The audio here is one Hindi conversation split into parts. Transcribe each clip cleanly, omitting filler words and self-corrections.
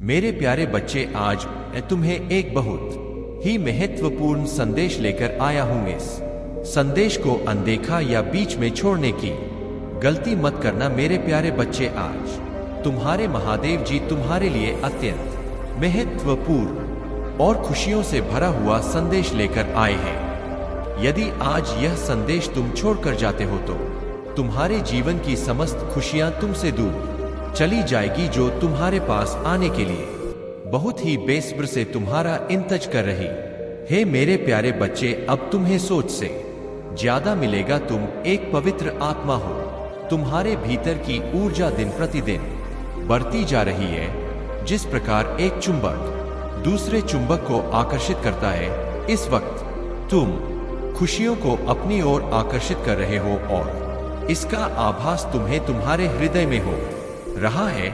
मेरे प्यारे बच्चे, आज मैं तुम्हें एक बहुत ही महत्वपूर्ण संदेश लेकर आया हूं। इस संदेश को अनदेखा या बीच में छोड़ने की गलती मत करना। मेरे प्यारे बच्चे, आज तुम्हारे महादेव जी तुम्हारे लिए अत्यंत महत्वपूर्ण और खुशियों से भरा हुआ संदेश लेकर आए हैं। यदि आज यह संदेश तुम छोड़कर जाते हो तो तुम्हारे जीवन की समस्त खुशियां तुमसे दूर चली जाएगी, जो तुम्हारे पास आने के लिए बहुत ही बेसब्र से तुम्हारा इंतजार कर रही। हे मेरे प्यारे बच्चे, अब तुम्हें सोच से ज्यादा मिलेगा। तुम एक पवित्र आत्मा हो। तुम्हारे भीतर की ऊर्जा दिन प्रतिदिन बढ़ती जा रही है। जिस प्रकार एक चुंबक दूसरे चुंबक को आकर्षित करता है, इस वक्त तुम खुशियों को अपनी ओर आकर्षित कर रहे हो और इसका आभास तुम्हें तुम्हारे हृदय में हो रहा है।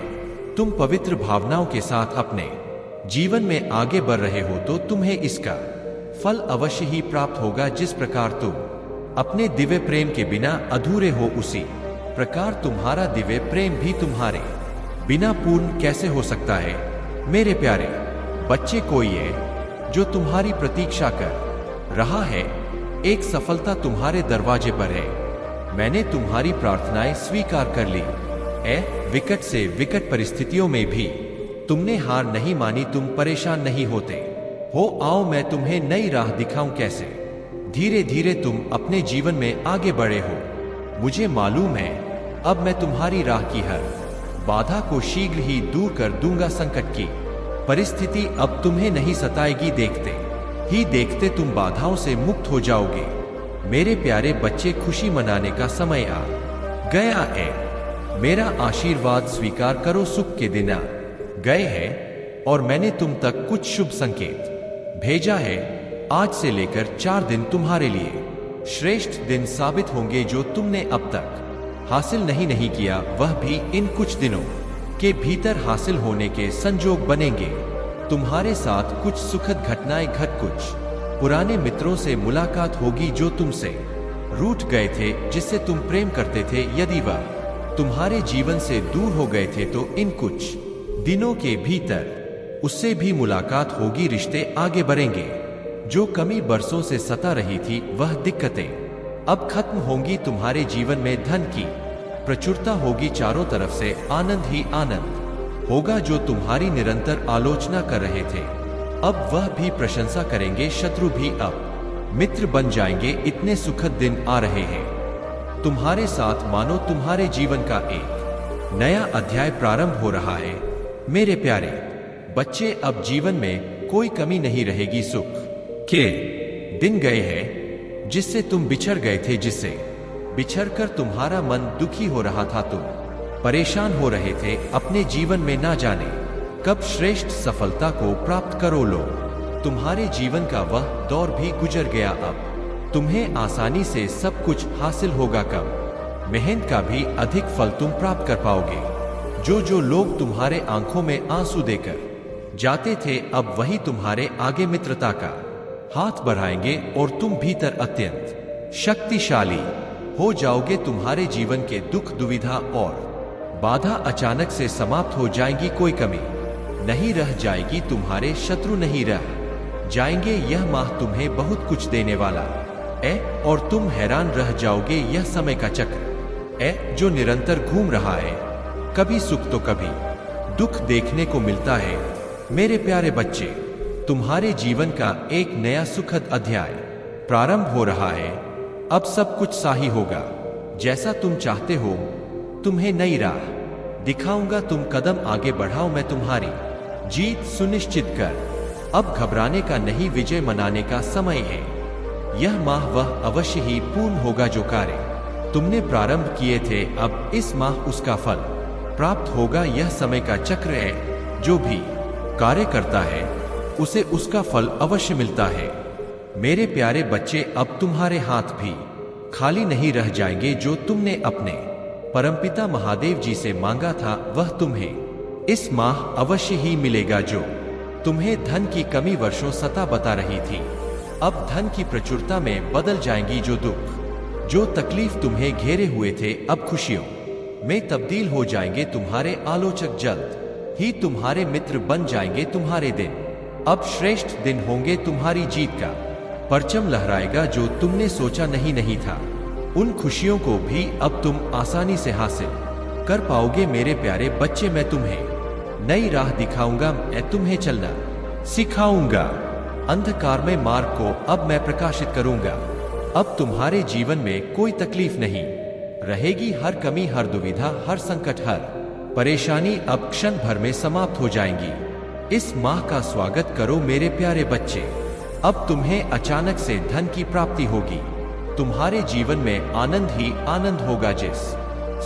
तुम पवित्र भावनाओं के साथ अपने जीवन में आगे बढ़ रहे हो तो तुम्हें इसका फल अवश्य ही प्राप्त होगा। जिस प्रकार तुम अपने दिव्य प्रेम के बिना अधूरे हो, उसी प्रकार तुम्हारा दिव्य प्रेम भी तुम्हारे बिना पूर्ण कैसे हो सकता है। मेरे प्यारे बच्चे, कोई है जो तुम्हारी प्रतीक्षा कर रहा है। एक सफलता तुम्हारे दरवाजे पर है। मैंने तुम्हारी प्रार्थनाएं स्वीकार कर ली। विकट से विकट परिस्थितियों में भी तुमने हार नहीं मानी। तुम परेशान नहीं होते हो। आओ मैं तुम्हें नई राह दिखाऊं, कैसे धीरे धीरे तुम अपने जीवन में आगे बढ़े हो। मुझे मालूम है अब मैं तुम्हारी राह की हर बाधा को शीघ्र ही दूर कर दूंगा। संकट की परिस्थिति अब तुम्हें नहीं सताएगी। देखते ही देखते तुम बाधाओं से मुक्त हो जाओगे। मेरे प्यारे बच्चे, खुशी मनाने का समय आ गया है। मेरा आशीर्वाद स्वीकार करो। सुख के दिन आ गए हैं और मैंने तुम तक कुछ शुभ संकेत भेजा है। आज से लेकर 4 दिन तुम्हारे लिए श्रेष्ठ दिन साबित होंगे। जो तुमने अब तक हासिल नहीं किया, वह भी इन कुछ दिनों के भीतर हासिल होने के संजोग बनेंगे। तुम्हारे साथ कुछ सुखद घटनाएं घट, कुछ पुराने मित्रों से मुलाकात होगी जो तुमसे रूठ गए थे, जिससे तुम प्रेम करते थे। यदि वह तुम्हारे जीवन से दूर हो गए थे तो इन कुछ दिनों के भीतर उससे भी मुलाकात होगी। रिश्ते आगे बढ़ेंगे। जो कमी बरसों से सता रही थी, वह दिक्कतें अब खत्म होंगी। तुम्हारे जीवन में धन की प्रचुरता होगी। चारों तरफ से आनंद ही आनंद होगा। जो तुम्हारी निरंतर आलोचना कर रहे थे, अब वह भी प्रशंसा करेंगे। शत्रु भी अब मित्र बन जाएंगे। इतने सुखद दिन आ रहे हैं तुम्हारे साथ, मानो तुम्हारे जीवन का एक नया अध्याय प्रारंभ हो रहा है। मेरे प्यारे बच्चे, अब जीवन में कोई कमी नहीं रहेगी। सुख के दिन गए हैं जिससे तुम बिछड़ गए थे, जिससे बिछड़कर तुम्हारा मन दुखी हो रहा था। तुम परेशान हो रहे थे अपने जीवन में, ना जाने कब श्रेष्ठ सफलता को प्राप्त करो। लो, तुम्हारे जीवन का वह दौर भी गुजर गया। अब तुम्हें आसानी से सब कुछ हासिल होगा। कम मेहनत का भी अधिक फल तुम प्राप्त कर पाओगे। जो लोग तुम्हारे आंखों में आंसू देकर जाते थे, अब वही तुम्हारे आगे मित्रता का हाथ बढ़ाएंगे और तुम भीतर अत्यंत शक्तिशाली हो जाओगे। तुम्हारे जीवन के दुख, दुविधा और बाधा अचानक से समाप्त हो जाएंगी। कोई कमी नहीं रह जाएगी। तुम्हारे शत्रु नहीं रह जाएंगे। यह माह तुम्हें बहुत कुछ देने वाला और तुम हैरान रह जाओगे। यह समय का चक्र जो निरंतर घूम रहा है। कभी सुख तो कभी दुख देखने को मिलता है। मेरे प्यारे बच्चे, तुम्हारे जीवन का एक नया सुखद अध्याय प्रारंभ हो रहा है। अब सब कुछ सही होगा जैसा तुम चाहते हो। तुम्हें नई राह दिखाऊंगा। तुम कदम आगे बढ़ाओ, मैं तुम्हारी जीत सुनिश्चित कर। अब घबराने का नहीं, विजय मनाने का समय है। यह माह वह अवश्य ही पूर्ण होगा जो कार्य तुमने प्रारंभ किए थे। अब इस माह उसका फल प्राप्त होगा। यह समय का चक्र है। जो भी कार्य करता है उसे उसका फल अवश्य मिलता है। मेरे प्यारे बच्चे, अब तुम्हारे हाथ भी खाली नहीं रह जाएंगे। जो तुमने अपने परमपिता महादेव जी से मांगा था, वह तुम्हें इस माह अवश्य ही मिलेगा। जो तुम्हें धन की कमी वर्षों सता बता रही थी, अब धन की प्रचुरता में बदल जाएंगी। जो दुख, जो तकलीफ तुम्हें घेरे हुए थे, अब खुशियों में तब्दील हो जाएंगे। तुम्हारे आलोचक जल्द ही तुम्हारे मित्र बन जाएंगे। तुम्हारे दिन अब श्रेष्ठ दिन होंगे। तुम्हारी जीत का परचम लहराएगा जो तुमने सोचा नहीं था। उन खुशियों को भी अब तुम आसानी से हासिल कर पाओगे। मेरे प्यारे बच्चे, मैं तुम्हें नई राह दिखाऊंगा। मैं तुम्हें चलना सिखाऊंगा। अंधकारमय मार्ग को अब मैं प्रकाशित करूंगा। अब तुम्हारे जीवन में कोई तकलीफ नहीं रहेगी। हर कमी, हर दुविधा, हर संकट, हर परेशानी अब क्षण भर में समाप्त हो जाएंगी। इस माह का स्वागत करो मेरे प्यारे बच्चे। अब तुम्हें अचानक से धन की प्राप्ति होगी। तुम्हारे जीवन में आनंद ही आनंद होगा। जिस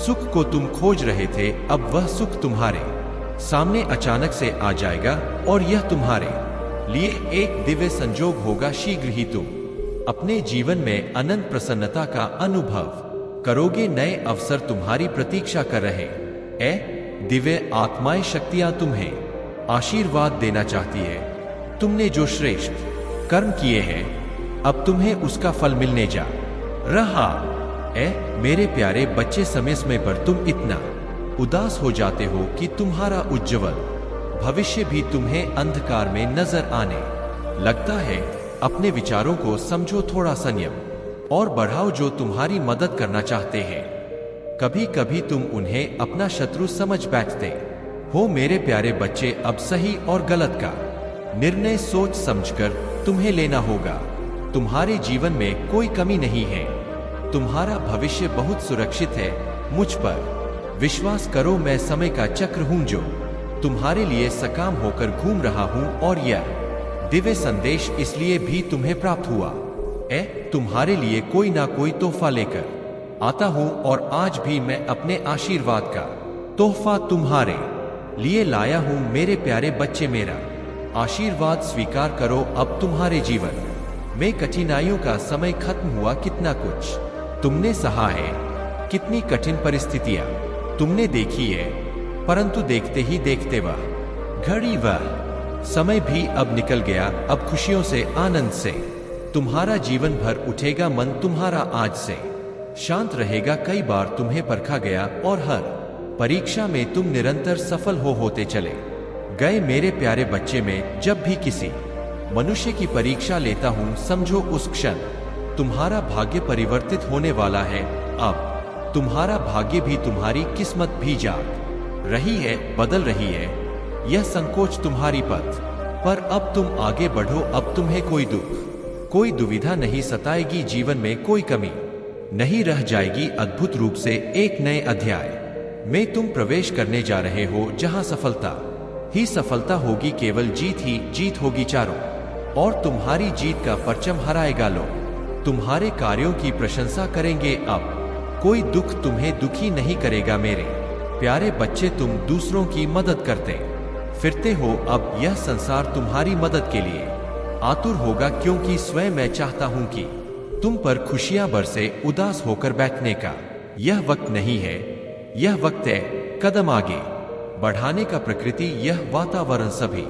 सुख को तुम खोज रहे थे, अब वह सुख तुम्हारे सामने अचानक से आ जाएगा और यह तुम्हारे लिए एक दिव्य संजोग होगा। शीघ्र ही तुम अपने जीवन में अनंत प्रसन्नता का अनुभव करोगे। नए अवसर तुम्हारी प्रतीक्षा कर रहे हैं। दिव्य आत्माएं, शक्तियां तुम्हें आशीर्वाद देना चाहती है। तुमने जो श्रेष्ठ कर्म किए हैं, अब तुम्हें उसका फल मिलने जा रहा है। मेरे प्यारे बच्चे, समय पर तुम इतना उदास हो जाते हो कि तुम्हारा उज्जवल भविष्य भी तुम्हें अंधकार में नजर आने लगता है। अपने विचारों को समझो, थोड़ा संयम और बढ़ाओ। जो तुम्हारी मदद करना चाहते हैं, कभी कभी तुम उन्हें अपना शत्रु समझ बैठते हो। मेरे प्यारे बच्चे, अब सही और गलत का निर्णय सोच समझकर तुम्हें लेना होगा। तुम्हारे जीवन में कोई कमी नहीं है। तुम्हारा भविष्य बहुत सुरक्षित है। मुझ पर विश्वास करो। मैं समय का चक्र हूं जो तुम्हारे लिए सकाम होकर घूम रहा हूं, और यह दिव्य संदेश इसलिए भी तुम्हें प्राप्त हुआ तुम्हारे लिए कोई ना कोई तोहफा लेकर आता हूं। और आज भी मैं अपने आशीर्वाद का तोहफा तुम्हारे लिए लाया हूं। मेरे प्यारे बच्चे, मेरा आशीर्वाद स्वीकार करो। अब तुम्हारे जीवन में कठिनाइयों का समय खत्म हुआ। कितना कुछ तुमने सहा है, कितनी कठिन परिस्थितियां तुमने देखी है, परंतु देखते ही देखते वह घड़ी, वह समय भी अब निकल गया। अब खुशियों से, आनंद से तुम्हारा जीवन भर उठेगा। मन तुम्हारा आज से शांत रहेगा। कई बार तुम्हें परखा गया और हर परीक्षा में तुम निरंतर सफल होते चले गए। मेरे प्यारे बच्चे, में जब भी किसी मनुष्य की परीक्षा लेता हूं, समझो उस क्षण तुम्हारा भाग्य परिवर्तित होने वाला है। अब तुम्हारा भाग्य भी, तुम्हारी किस्मत भी जाग रही है, बदल रही है। यह संकोच तुम्हारी पथ पर अब तुम आगे बढ़ो। अब तुम्हें कोई दुख, कोई दुविधा नहीं सताएगी। जीवन में कोई कमी नहीं रह जाएगी। अद्भुत रूप से एक नए अध्याय में तुम प्रवेश करने जा रहे हो, जहां सफलता ही सफलता होगी। केवल जीत ही जीत होगी चारों, और तुम्हारी जीत का परचम हराएगा लोग। तुम्हारे कार्यों की प्रशंसा करेंगे। अब कोई दुख तुम्हें दुखी नहीं करेगा। मेरे प्यारे बच्चे, तुम दूसरों की मदद करते फिरते हो। अब यह संसार तुम्हारी मदद के लिए आतुर होगा, क्योंकि स्वयं मैं चाहता हूं कि तुम पर खुशियां बरसे। उदास होकर बैठने का यह वक्त नहीं है। यह वक्त है कदम आगे बढ़ाने का। प्रकृति, यह वातावरण सभी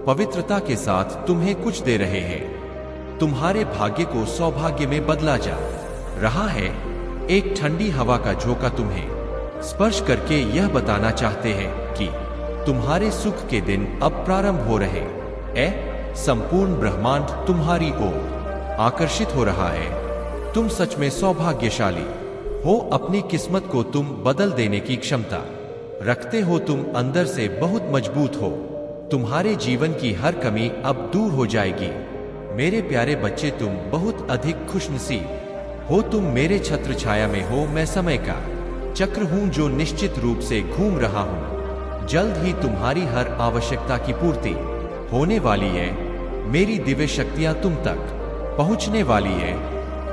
पवित्रता के साथ तुम्हें कुछ दे रहे हैं। तुम्हारे भाग्य को सौभाग्य में बदला जा रहा है। एक ठंडी हवा का झोंका तुम्हें स्पर्श करके यह बताना चाहते हैं कि तुम्हारे सुख के दिन अब प्रारंभ हो रहे हैं। संपूर्ण ब्रह्मांड तुम्हारी ओर आकर्षित हो रहा है। तुम सच में सौभाग्यशाली हो। अपनी किस्मत को तुम बदल देने की क्षमता रखते हो। तुम अंदर से बहुत मजबूत हो। तुम्हारे जीवन की हर कमी अब दूर हो जाएगी। मेरे प्यारे बच्चे, तुम बहुत अधिक खुशनसीब हो। तुम मेरे छत्र छाया में हो। मैं समय का चक्र हूं जो निश्चित रूप से घूम रहा हूं। जल्द ही तुम्हारी हर आवश्यकता की पूर्ति होने वाली है। मेरी दिव्य शक्तियां तुम तक पहुंचने वाली है।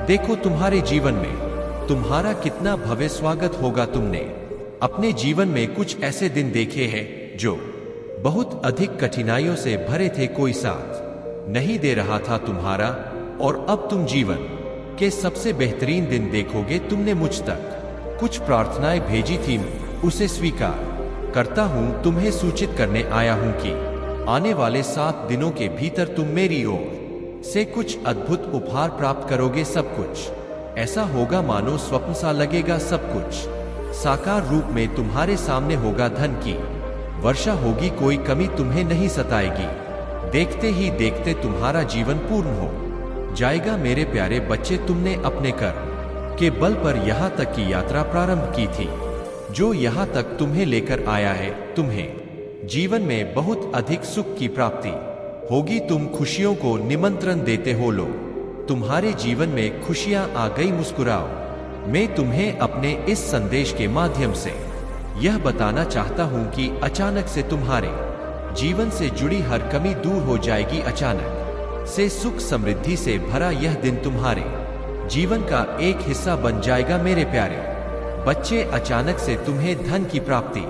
देखो तुम्हारे जीवन में तुम्हारा कितना भव्य स्वागत होगा। तुमने अपने जीवन में कुछ ऐसे दिन देखे हैं जो बहुत अधिक कठिनाइयों से भरे थे। कोई साथ नहीं दे रहा था तुम्हारा, और अब तुम जीवन के सबसे बेहतरीन दिन देखोगे। तुमने मुझ तक कुछ प्रार्थनाएं भेजी थी, उसे स्वीकार करता हूं। तुम्हें सूचित करने आया हूं कि आने वाले 7 दिनों के भीतर तुम मेरी ओर से कुछ अद्भुत उपहार प्राप्त करोगे। सब कुछ ऐसा होगा मानो स्वप्न सा लगेगा। सब कुछ साकार रूप में तुम्हारे सामने होगा। धन की वर्षा होगी, कोई कमी तुम्हें नहीं सताएगी। देखते ही देखते तुम्हारा जीवन पूर्ण हो जाएगा। मेरे प्यारे बच्चे, तुमने अपने कर्म के बल पर यहाँ तक की यात्रा प्रारंभ की थी, जो यहाँ तक तुम्हें लेकर आया है। तुम्हें जीवन में बहुत अधिक सुख की प्राप्ति होगी। तुम खुशियों को निमंत्रण देते हो। लो, तुम्हारे जीवन में खुशियां आ गई, मुस्कुराओ। मैं तुम्हें अपने इस संदेश के माध्यम से यह बताना चाहता हूं कि अचानक से तुम्हारे जीवन से जुड़ी हर कमी दूर हो जाएगी। अचानक से सुख समृद्धि से भरा यह दिन तुम्हारे जीवन का एक हिस्सा बन जाएगा। मेरे प्यारे बच्चे, अचानक से तुम्हें धन की प्राप्ति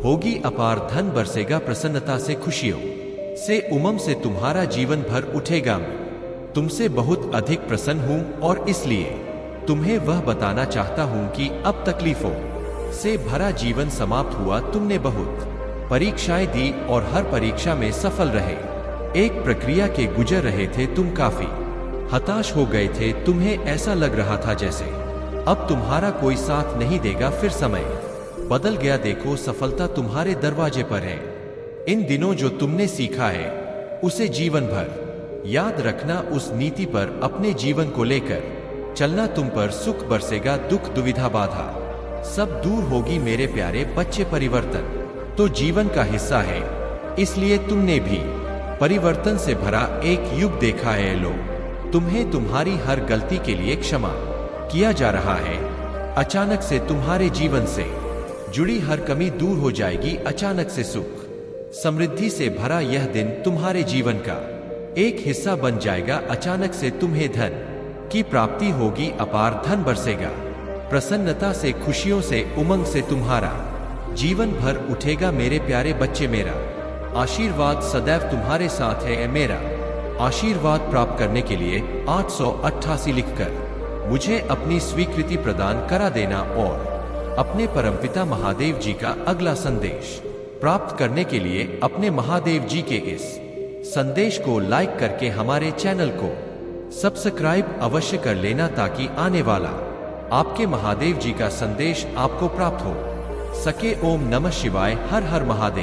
होगी। अपार धन बरसेगा। प्रसन्नता से, खुशियों से, उमंग से तुम्हारा जीवन भर उठेगा। मैं तुमसे बहुत अधिक प्रसन्न हूं और इसलिए तुम्हें वह बताना चाहता हूं कि अब तकलीफों से भरा जीवन समाप्त हुआ। तुमने बहुत परीक्षाएं दी और हर परीक्षा में सफल रहे। एक प्रक्रिया के गुजर रहे थे। तुम काफी हताश हो गए थे। तुम्हें ऐसा लग रहा था जैसे अब तुम्हारा कोई साथ नहीं देगा। फिर समय बदल गया। देखो, सफलता तुम्हारे दरवाजे पर है। इन दिनों जो तुमने सीखा है उसे जीवन भर याद रखना। उस नीति पर अपने जीवन को लेकर चलना। तुम पर सुख बरसेगा। दुख, दुविधा, बाधा सब दूर होगी। मेरे प्यारे बच्चे, परिवर्तन तो जीवन का हिस्सा है, इसलिए तुमने भी परिवर्तन से भरा एक युग देखा है। लो, तुम्हें तुम्हारी हर गलती के लिए क्षमा किया जा रहा है। अचानक से तुम्हारे जीवन से जुड़ी हर कमी दूर हो जाएगी। अचानक से सुख समृद्धि से भरा यह दिन तुम्हारे जीवन का एक हिस्सा बन जाएगा। अचानक से तुम्हें धन की प्राप्ति होगी। अपार धन बरसेगा। प्रसन्नता से, खुशियों से, उमंग से तुम्हारा जीवन भर उठेगा। मेरे प्यारे बच्चे, मेरा आशीर्वाद सदैव तुम्हारे साथ है। मेरा आशीर्वाद प्राप्त करने के लिए 888 लिखकर मुझे अपनी स्वीकृति प्रदान करा देना और अपने परमपिता महादेव जी का अगला संदेश प्राप्त करने के लिए अपने महादेव जी के इस संदेश को लाइक करके हमारे चैनल को सब्सक्राइब अवश्य कर लेना, ताकि आने वाला आपके महादेव जी का संदेश आपको प्राप्त हो सके। ओम नमः शिवाय। हर हर महादेव।